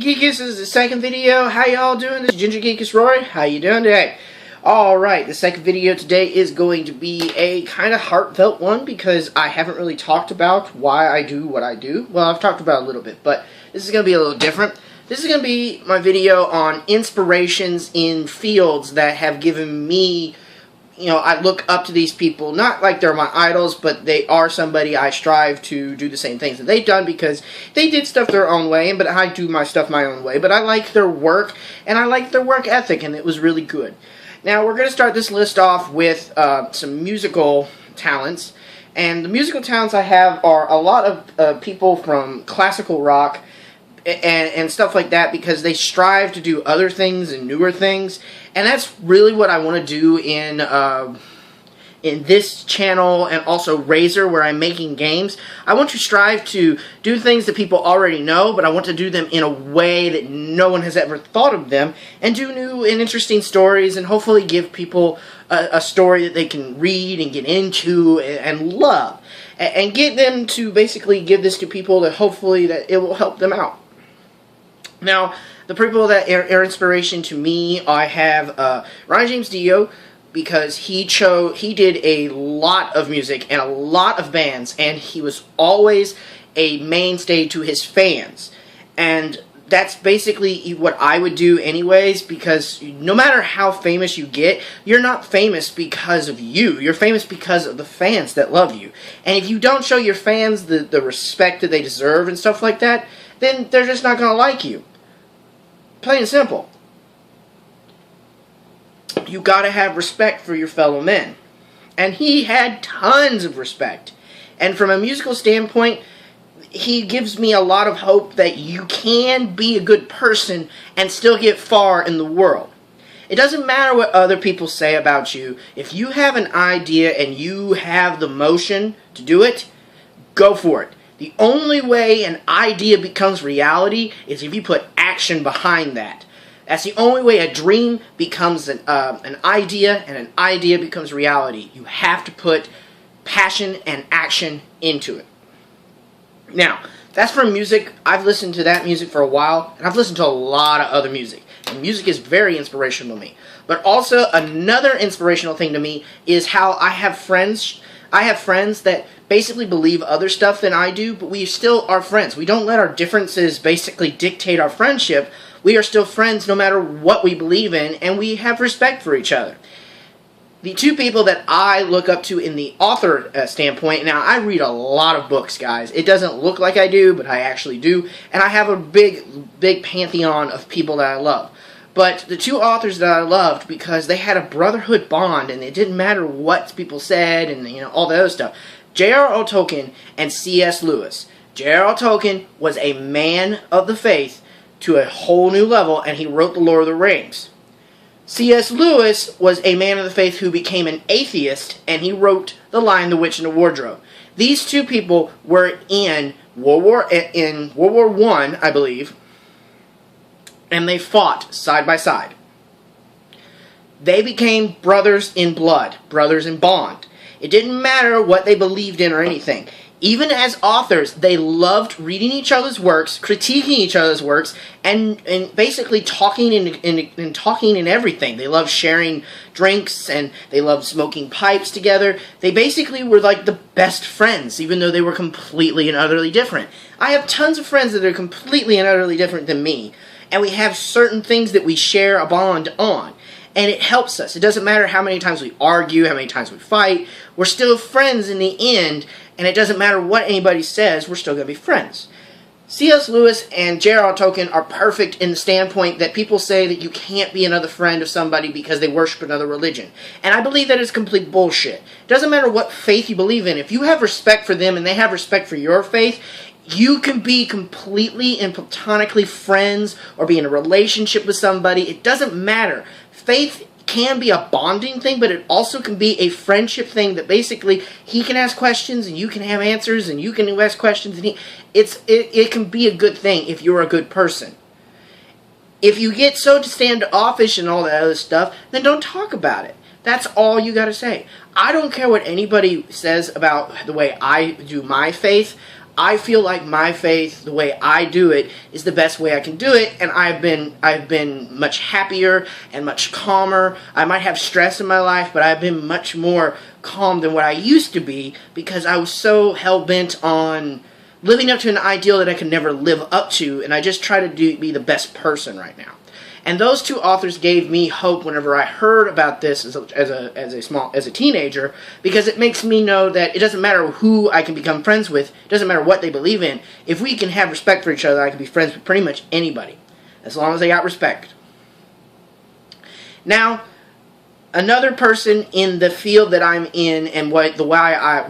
Geekus is the second video. How y'all doing? This is Ginger Geekus Roy. How you doing today? Alright, the second video today is going to be a kind of heartfelt one because I haven't really talked about why I do what I do. Well, I've talked about it a little bit, but this is going to be a little different. This is going to be my video on inspirations in fields that have given me, I look up to these people, not like they're my idols, but they are somebody I strive to do the same things that they've done because they did stuff their own way, but I do my stuff my own way. But I like their work, and I like their work ethic, and it was really good. Now, we're going to start this list off with some musical talents, and the musical talents I have are a lot of people from classical rock and stuff like that because they strive to do other things and newer things, and that's really what I want to do in this channel and also Razor, where I'm making games. I want to strive to do things that people already know, but I want to do them in a way that no one has ever thought of them, and do new and interesting stories, and hopefully give people a story that they can read and get into and love, and get them to basically give this to people that hopefully that it will help them out. Now, the people that are inspiration to me, I have Ryan James Dio, because he did a lot of music and a lot of bands, and he was always a mainstay to his fans. And that's basically what I would do anyways, because no matter how famous you get, you're not famous because of you. You're famous because of the fans that love you. And if you don't show your fans the respect that they deserve and stuff like that, then they're just not going to like you. Plain and simple. You gotta have respect for your fellow men. And he had tons of respect. And from a musical standpoint, he gives me a lot of hope that you can be a good person and still get far in the world. It doesn't matter what other people say about you. If you have an idea and you have the motion to do it, go for it. The only way an idea becomes reality is if you put action behind that. That's the only way a dream becomes an idea, and an idea becomes reality. You have to put passion and action into it. Now, that's for music. I've listened to that music for a while, and I've listened to a lot of other music. And music is very inspirational to me. But also, another inspirational thing to me is how I have friends. I have friends that basically believe other stuff than I do, but we still are friends. We don't let our differences basically dictate our friendship. We are still friends no matter what we believe in, and we have respect for each other. The two people that I look up to in the author standpoint, now I read a lot of books, guys. It doesn't look like I do, but I actually do, and I have a big pantheon of people that I love. But the two authors that I loved because they had a brotherhood bond, and it didn't matter what people said and all the other stuff. J.R.R. Tolkien and C.S. Lewis. J.R.R. Tolkien was a man of the faith to a whole new level, and he wrote The Lord of the Rings. C.S. Lewis was a man of the faith who became an atheist, and he wrote The Lion, the Witch, and the Wardrobe. These two people were in World War I, I believe, and they fought side by side. They became brothers in blood, brothers in bond. It didn't matter what they believed in or anything. Even as authors, they loved reading each other's works, critiquing each other's works, and basically talking in everything. They loved sharing drinks, and they loved smoking pipes together. They basically were like the best friends, even though they were completely and utterly different. I have tons of friends that are completely and utterly different than me, and we have certain things that we share a bond on. And it helps us. It doesn't matter how many times we argue, how many times we fight. We're still friends in the end, and it doesn't matter what anybody says, we're still going to be friends. C.S. Lewis and J.R.R. Tolkien are perfect in the standpoint that people say that you can't be another friend of somebody because they worship another religion. And I believe that is complete bullshit. It doesn't matter what faith you believe in. If you have respect for them and they have respect for your faith, you can be completely and platonically friends or be in a relationship with somebody. It doesn't matter. Faith can be a bonding thing, but it also can be a friendship thing that basically he can ask questions and you can have answers and you can ask questions, and it can be a good thing if you're a good person. If you get so standoffish and all that other stuff, then don't talk about it. That's all you gotta say. I don't care what anybody says about the way I do my faith. I feel like my faith, the way I do it, is the best way I can do it, and I've been much happier and much calmer. I might have stress in my life, but I've been much more calm than what I used to be, because I was so hell-bent on living up to an ideal that I could never live up to, and I just try to be the best person right now. And those two authors gave me hope whenever I heard about this as a teenager, because it makes me know that it doesn't matter who I can become friends with, it doesn't matter what they believe in. If we can have respect for each other, I can be friends with pretty much anybody, as long as they got respect. Now, another person in the field that I'm in, and why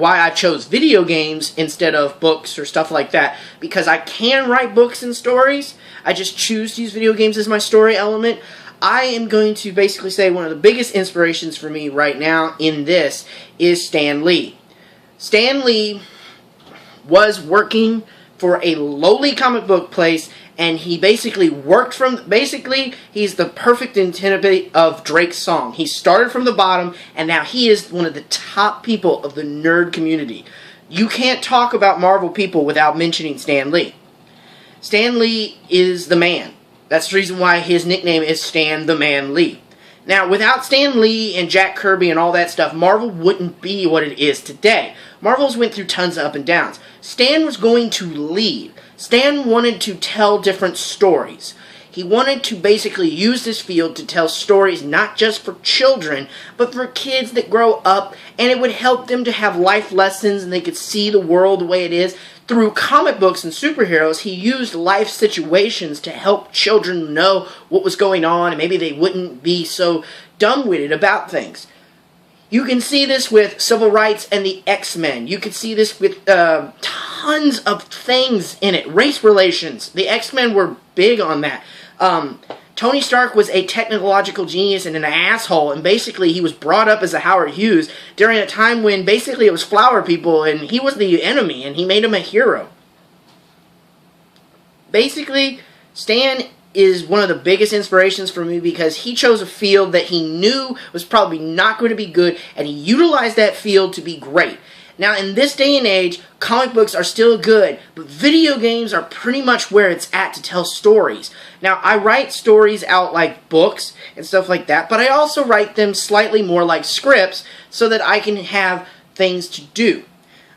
I chose video games instead of books or stuff like that, because I can write books and stories. I just choose to use video games as my story element. I am going to basically say one of the biggest inspirations for me right now in this is Stan Lee. Stan Lee was working for a lowly comic book place, and he basically worked from, he's the perfect antidote of Drake's song. He started from the bottom, and now he is one of the top people of the nerd community. You can't talk about Marvel people without mentioning Stan Lee. Stan Lee is the man. That's the reason why his nickname is Stan the Man Lee. Now, without Stan Lee and Jack Kirby and all that stuff, Marvel wouldn't be what it is today. Marvel's went through tons of up and downs. Stan was going to lead. Stan wanted to tell different stories. He wanted to basically use this field to tell stories not just for children, but for kids that grow up, and it would help them to have life lessons and they could see the world the way it is. Through comic books and superheroes, he used life situations to help children know what was going on, and maybe they wouldn't be so dumb-witted about things. You can see this with civil rights and the X-Men. You can see this with tons of things in it. Race relations. The X-Men were big on that. Tony Stark was a technological genius and an asshole, and basically he was brought up as a Howard Hughes during a time when basically it was flower people, and he was the enemy, and he made him a hero. Basically, Stan is one of the biggest inspirations for me because he chose a field that he knew was probably not going to be good, and he utilized that field to be great. Now, in this day and age, comic books are still good, but video games are pretty much where it's at to tell stories. Now, I write stories out like books and stuff like that, but I also write them slightly more like scripts so that I can have things to do.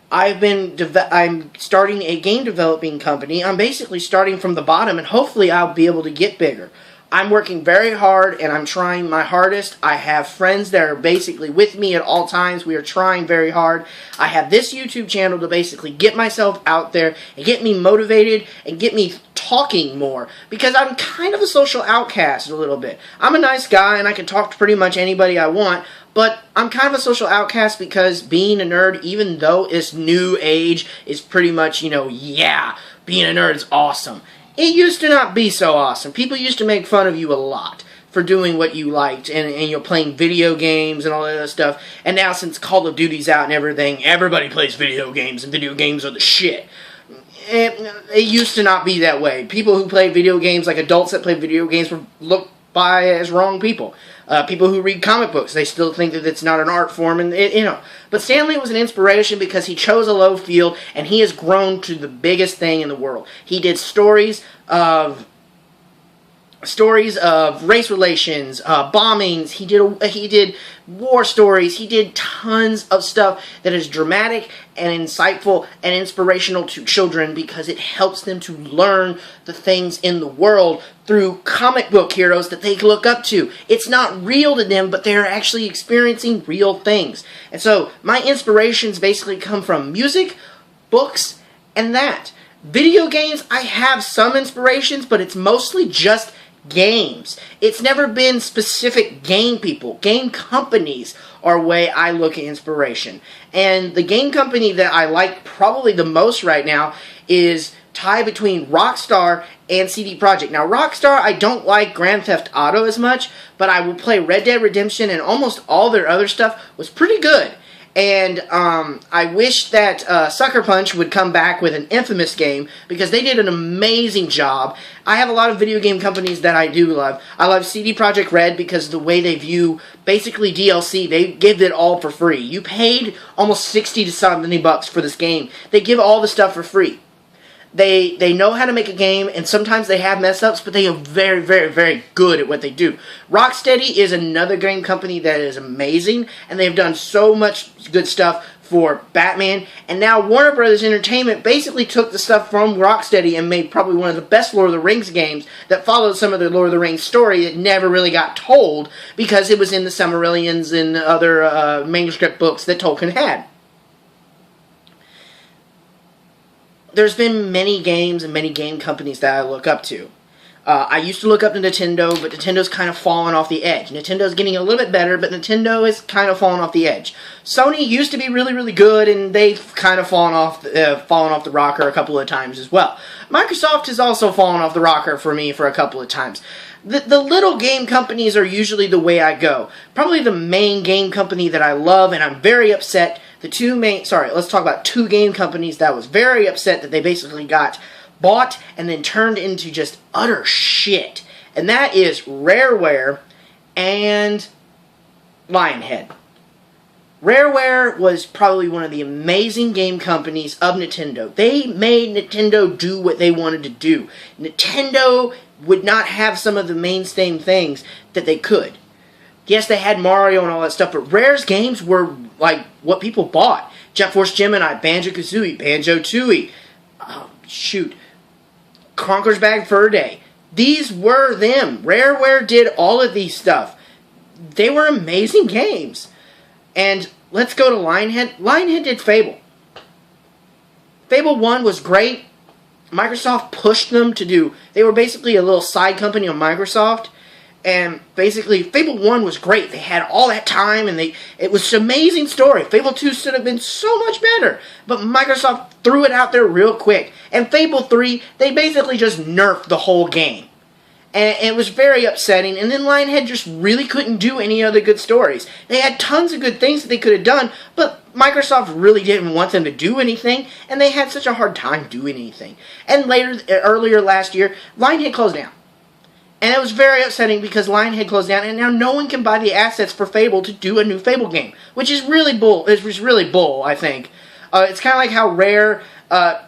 I'm starting a game developing company. I'm basically starting from the bottom, and hopefully I'll be able to get bigger. I'm working very hard, and I'm trying my hardest. I have friends that are basically with me at all times. We are trying very hard. I have this YouTube channel to basically get myself out there and get me motivated and get me talking more, because I'm kind of a social outcast a little bit. I'm a nice guy, and I can talk to pretty much anybody I want, but I'm kind of a social outcast because being a nerd, even though it's new age, is pretty much, yeah, being a nerd is awesome. It used to not be so awesome. People used to make fun of you a lot for doing what you liked, and you're playing video games and all that other stuff. And now since Call of Duty's out and everything, everybody plays video games, and video games are the shit. It used to not be that way. People who play video games, like adults that play video games, were looked by as wrong people. People who read comic books, they still think that it's not an art form, and But Stan Lee was an inspiration because he chose a low field, and he has grown to the biggest thing in the world. He did stories of race relations, bombings. He did war stories. He did tons of stuff that is dramatic and insightful and inspirational to children because it helps them to learn the things in the world through comic book heroes that they look up to. It's not real to them, but they're actually experiencing real things. And so my inspirations basically come from music, books, and that. Video games, I have some inspirations, but it's mostly just games. It's never been specific game people. Game companies are the way I look at inspiration. And the game company that I like probably the most right now is tied between Rockstar and CD Projekt. Now, Rockstar, I don't like Grand Theft Auto as much, but I will play Red Dead Redemption, and almost all their other stuff was pretty good. And I wish that Sucker Punch would come back with an Infamous game, because they did an amazing job. I have a lot of video game companies that I do love. I love CD Projekt Red because of the way they view basically DLC. They give it all for free. You paid almost $60 to $70 for this game. They give all the stuff for free. They know how to make a game, and sometimes they have mess ups, but they are very, very, very good at what they do. Rocksteady is another game company that is amazing, and they've done so much good stuff for Batman, and now Warner Brothers Entertainment basically took the stuff from Rocksteady and made probably one of the best Lord of the Rings games that followed some of the Lord of the Rings story that never really got told because it was in the Silmarillions and other manuscript books that Tolkien had. There's been many games and many game companies that I look up to. I used to look up to Nintendo, but Nintendo's kind of fallen off the edge. Nintendo's getting a little bit better, but Nintendo is kind of fallen off the edge. Sony used to be really, really good, and they've kind of fallen off the rocker a couple of times as well. Microsoft has also fallen off the rocker for me for a couple of times. The little game companies are usually the way I go. Probably the main game company that I love, and I'm very upset. Let's talk about two game companies that I was very upset that they basically got bought and then turned into just utter shit. And that is Rareware and Lionhead. Rareware was probably one of the amazing game companies of Nintendo. They made Nintendo do what they wanted to do. Nintendo would not have some of the mainstay things that they could. Yes, they had Mario and all that stuff, but Rare's games were like what people bought. Jet Force Gemini, Banjo-Kazooie, Banjo-Tooie, Conker's Bad Fur Day. These were them. Rareware did all of these stuff. They were amazing games. And let's go to Lionhead. Lionhead did Fable. Fable 1 was great. Microsoft pushed them to do... They were basically a little side company on Microsoft. And basically, Fable 1 was great. They had all that time, and it was an amazing story. Fable 2 should have been so much better. But Microsoft threw it out there real quick. And Fable 3, they basically just nerfed the whole game. And it was very upsetting. And then Lionhead just really couldn't do any other good stories. They had tons of good things that they could have done, but Microsoft really didn't want them to do anything, and they had such a hard time doing anything. And earlier last year, Lionhead closed down. And it was very upsetting because Lionhead closed down, and now no one can buy the assets for Fable to do a new Fable game, which is really bull. It's really bull, I think. It's kind of like how Rare,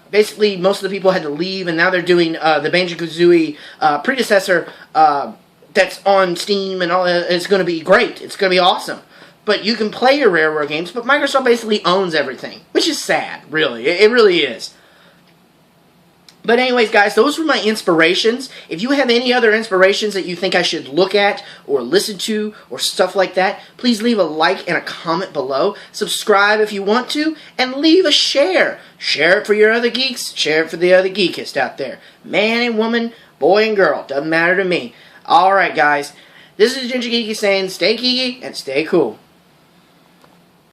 basically most of the people had to leave, and now they're doing the Banjo-Kazooie predecessor that's on Steam and all. It's going to be great. It's going to be awesome. But you can play your Rareware games, but Microsoft basically owns everything, which is sad, really. It really is. But anyways, guys, those were my inspirations. If you have any other inspirations that you think I should look at or listen to or stuff like that, please leave a like and a comment below. Subscribe if you want to, and leave a share. Share it for your other geeks. Share it for the other geekists out there. Man and woman, boy and girl, doesn't matter to me. Alright, guys, this is Ginger Geeky saying stay geeky and stay cool.